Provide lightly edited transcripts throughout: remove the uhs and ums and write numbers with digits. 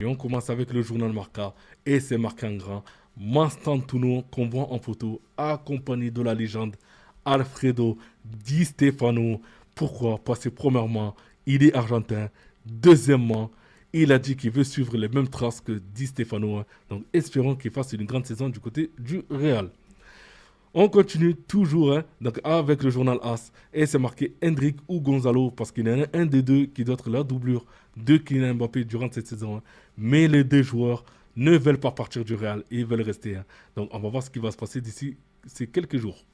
Et on commence avec le journal Marca et c'est marqué en grand. Mastantouno qu'on voit en photo accompagné de la légende Alfredo Di Stefano. Pourquoi? Parce que premièrement, il est argentin. Deuxièmement, il a dit qu'il veut suivre les mêmes traces que Di Stefano, hein. Donc espérons qu'il fasse une grande saison du côté du Real. On continue toujours, hein, donc avec le journal AS et c'est marqué Hendrik ou Gonzalo parce qu'il y en a un des deux qui doit être la doublure de Kylian Mbappé durant cette saison, hein. Mais les deux joueurs ne veulent pas partir du Real, ils veulent rester, hein. Donc on va voir ce qui va se passer d'ici ces quelques jours.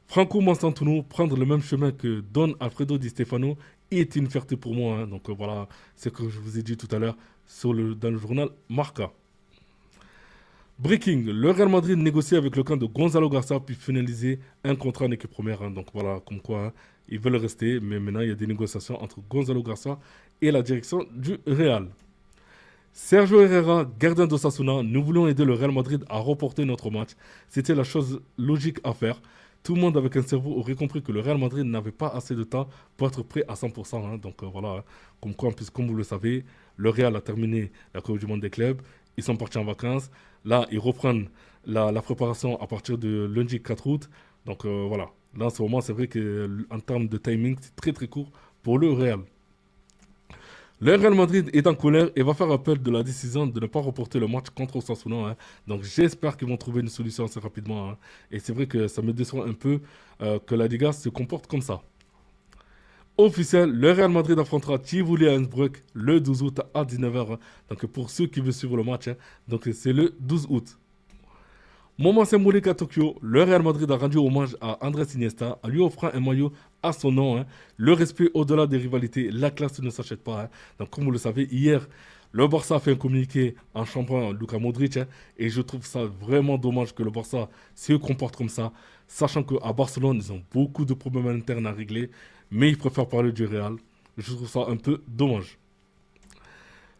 Franco Mastantuono prendre le même chemin que Don Alfredo Di Stefano est une fierté pour moi, hein. Donc voilà ce que je vous ai dit tout à l'heure dans le journal Marca. Breaking, le Real Madrid négocie avec le camp de Gonzalo Garcia puis finaliser un contrat en équipe première, hein. Donc voilà, comme quoi, hein, ils veulent rester, mais maintenant il y a des négociations entre Gonzalo Garcia et la direction du Real. Sergio Herrera, gardien d'Osasuna, nous voulons aider le Real Madrid à remporter notre match. C'était la chose logique à faire. Tout le monde avec un cerveau aurait compris que le Real Madrid n'avait pas assez de temps pour être prêt à 100%, hein. Donc voilà, hein. Comme quoi, en plus, comme vous le savez, le Real a terminé la Coupe du Monde des clubs. Ils sont partis en vacances. Là, ils reprennent la préparation à partir de lundi 4 août. Donc voilà, là en ce moment, c'est vrai qu'en termes de timing, c'est très très court pour le Real. Le Real Madrid est en colère et va faire appel de la décision de ne pas reporter le match contre Osasuna, hein. Donc j'espère qu'ils vont trouver une solution assez rapidement, hein. Et c'est vrai que ça me déçoit un peu que la Liga se comporte comme ça. Officiel, le Real Madrid affrontera Tivoli à Innsbruck le 12 août à 19h, hein. Donc pour ceux qui veulent suivre le match, hein, donc c'est le 12 août. Moment symbolique à Tokyo, le Real Madrid a rendu hommage à Andrés Iniesta en lui offrant un maillot à son nom, hein. Le respect au-delà des rivalités, la classe ne s'achète pas, hein. Donc comme vous le savez, hier, le Barça a fait un communiqué en chambrant Luka Modric, hein, et je trouve ça vraiment dommage que le Barça se comporte comme ça, sachant qu'à Barcelone, ils ont beaucoup de problèmes internes à régler, mais ils préfèrent parler du Real. Je trouve ça un peu dommage.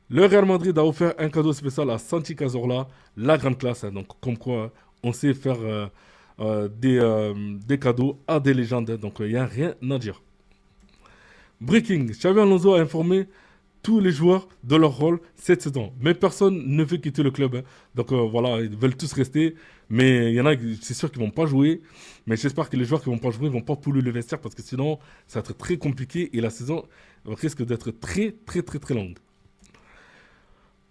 Le Real Madrid a offert un cadeau spécial à Santi Cazorla, la grande classe, hein. Donc comme quoi, hein, on sait faire des cadeaux à des légendes, hein. Donc il n'y a rien à dire. Breaking, Xavi Alonso a informé tous les joueurs de leur rôle cette saison. Mais personne ne veut quitter le club, hein. Donc voilà, ils veulent tous rester. Mais il y en a, c'est sûr qu'ils ne vont pas jouer. Mais j'espère que les joueurs qui ne vont pas jouer ne vont pas pouler le vestiaire parce que sinon, ça va être très compliqué et la saison risque d'être très, très, très, très longue.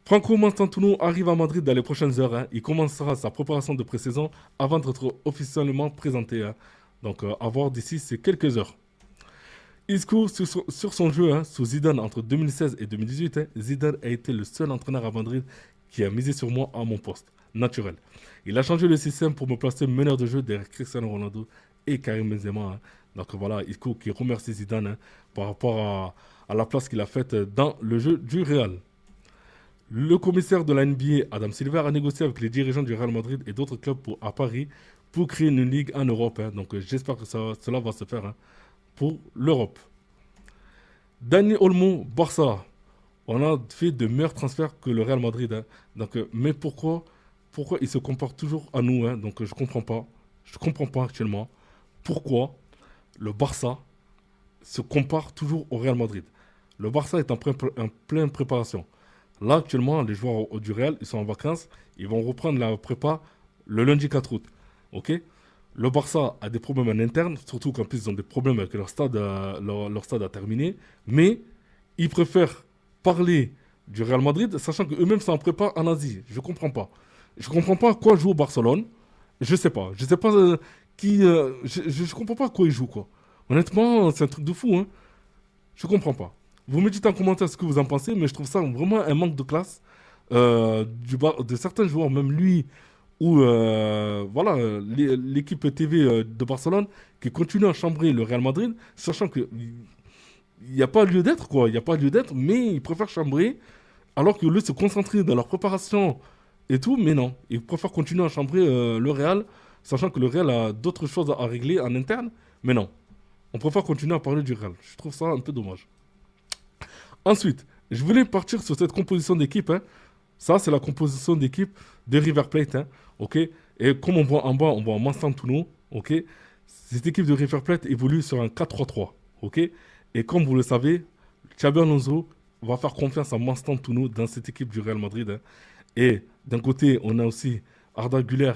Franco Mastantuono arrive à Madrid dans les prochaines heures, hein. Il commencera sa préparation de pré-saison avant d'être officiellement présenté, hein. Donc à voir d'ici ces quelques heures. Isco, sur son jeu, hein, sous Zidane entre 2016 et 2018, hein, Zidane a été le seul entraîneur à Madrid qui a misé sur moi à mon poste, naturel. Il a changé le système pour me placer meneur de jeu derrière Cristiano Ronaldo et Karim Benzema, hein. Donc voilà, Isco qui remercie Zidane, hein, par rapport à la place qu'il a faite dans le jeu du Real. Le commissaire de la NBA, Adam Silver, a négocié avec les dirigeants du Real Madrid et d'autres clubs à Paris pour créer une ligue en Europe, hein. Donc j'espère que cela va se faire, hein, pour l'Europe. Dani Olmo, Barça. On a fait de meilleurs transferts que le Real Madrid, hein. Donc, mais pourquoi il se compare toujours à nous, hein. Donc je ne comprends pas. Je ne comprends pas actuellement pourquoi le Barça se compare toujours au Real Madrid. Le Barça est en pleine préparation. Là, actuellement, les joueurs du Real, ils sont en vacances. Ils vont reprendre la prépa le lundi 4 août. OK? Le Barça a des problèmes en interne, surtout qu'en plus, ils ont des problèmes avec leur stade a terminé. Mais ils préfèrent parler du Real Madrid, sachant qu'eux-mêmes sont en prépa en Asie. Je ne comprends pas. Je ne comprends pas à quoi joue Barcelone. Je ne sais pas. Je ne sais pas qui. Je ne comprends pas à quoi ils jouent, quoi. Honnêtement, c'est un truc de fou, hein. Je comprends pas. Vous me dites en commentaire ce que vous en pensez, mais je trouve ça vraiment un manque de classe de certains joueurs, même lui ou voilà l'équipe TV de Barcelone qui continue à chambrer le Real Madrid, sachant que il n'y a pas lieu d'être quoi, il n'y a pas lieu d'être, mais ils préfèrent chambrer alors que lieu de se concentrer dans leur préparation et tout, mais non, ils préfèrent continuer à chambrer le Real, sachant que le Real a d'autres choses à régler en interne, mais non, on préfère continuer à parler du Real. Je trouve ça un peu dommage. Ensuite, je voulais partir sur cette composition d'équipe, hein. Ça, c'est la composition d'équipe de River Plate, hein. OK? Et comme on voit en bas, on voit Mastantuono. OK? Cette équipe de River Plate évolue sur un 4-3-3. OK? Et comme vous le savez, Xabi Alonso va faire confiance à Mastantuono dans cette équipe du Real Madrid, hein. Et d'un côté, on a aussi Arda Güler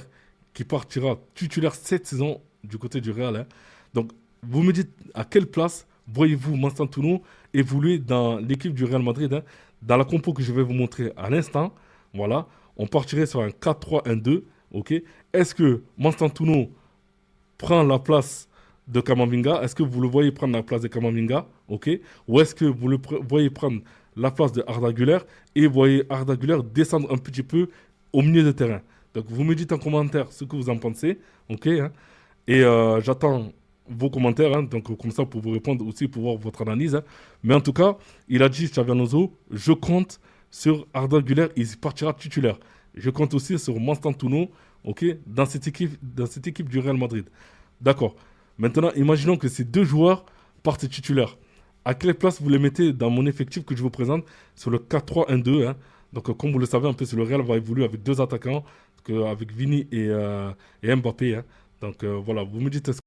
qui partira titulaire cette saison du côté du Real, hein. Donc, vous me dites à quelle place voyez-vous Mastantuono évoluer dans l'équipe du Real Madrid, hein. Dans la compo que je vais vous montrer à l'instant, voilà, on partirait sur un 4-3-1-2, ok. Est-ce que Mastantuono prend la place de Kamavinga? Est-ce que vous le voyez prendre la place de Kamavinga? Ok. Ou est-ce que vous le voyez prendre la place de Arda Güler et voyez Arda Güler descendre un petit peu au milieu de terrain? Donc vous me dites en commentaire ce que vous en pensez. Ok, hein. Et j'attends vos commentaires, hein, donc comme ça pour vous répondre aussi, pour voir votre analyse, hein. Mais en tout cas, il a dit, Xabi Alonso, je compte sur Arda Güler, il partira titulaire. Je compte aussi sur Mastantuono, ok, dans cette équipe du Real Madrid. D'accord. Maintenant, imaginons que ces deux joueurs partent titulaires. À quelle place vous les mettez dans mon effectif que je vous présente sur le 4-3-1-2, hein. Donc, comme vous le savez, un peu, le Real va évoluer avec deux attaquants, avec Vini et Mbappé, hein. Donc, voilà, vous me dites